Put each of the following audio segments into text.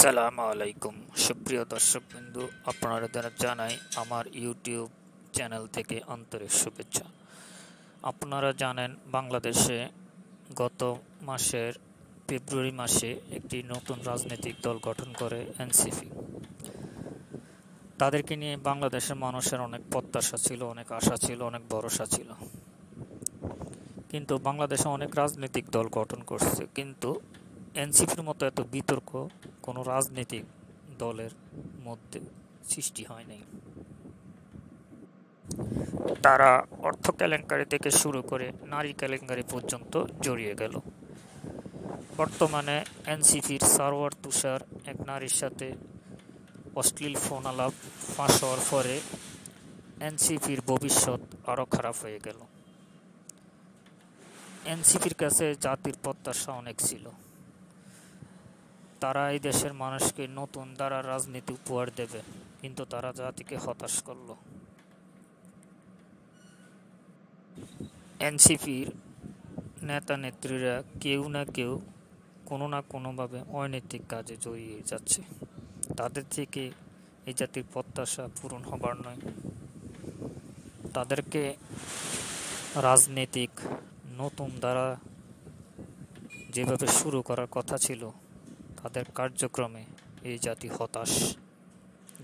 আসসালামু আলাইকুম সুপ্রিয় দর্শকবৃন্দু, আপনাদের জানাই আমার ইউটিউব চ্যানেল থেকে আন্তরিক শুভেচ্ছা। আপনারা জানেন বাংলাদেশে গত মাসের ফেব্রুয়ারি মাসে একটি নতুন রাজনৈতিক দল গঠন করে এনসিপি। তাদেরকে নিয়ে বাংলাদেশের মানুষের অনেক প্রত্যাশা ছিল, অনেক আশা ছিল, অনেক ভরসা ছিল। কিন্তু বাংলাদেশে অনেক রাজনৈতিক দল গঠন করছে, কিন্তু এনসিপির মতো এত বিতর্ক কোনো রাজনৈতিক দলের মধ্যে সৃষ্টি হয় নাই। তারা অর্থ কেলেঙ্কারি থেকে শুরু করে নারী কেলেঙ্কারি পর্যন্ত জড়িয়ে গেল। বর্তমানে এনসিপির সারওয়ার তুষার এক নারীর সাথে অশ্লীল ফোন আলাপ ফাঁস হওয়ার পরে এনসিপির ভবিষ্যৎ আরও খারাপ হয়ে গেল। এনসিপির কাছে জাতির প্রত্যাশা অনেক ছিল। তারা এই দেশের মানুষকে নতুন ধারার রাজনীতি উপহার দেবে, কিন্তু তারা জাতিকে হতাশ করল। এনসিপির নেতা নেত্রীরা কেউ না কেউ কোনো না কোনোভাবে অনৈতিক কাজে জড়িয়ে যাচ্ছে। তাদের থেকে এই জাতির প্রত্যাশা পূরণ হবার নয়। তাদেরকে রাজনৈতিক নতুন ধারা যেভাবে শুরু করার কথা ছিল, তাদের কার্যক্রমে এই জাতি হতাশ।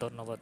ধন্যবাদ।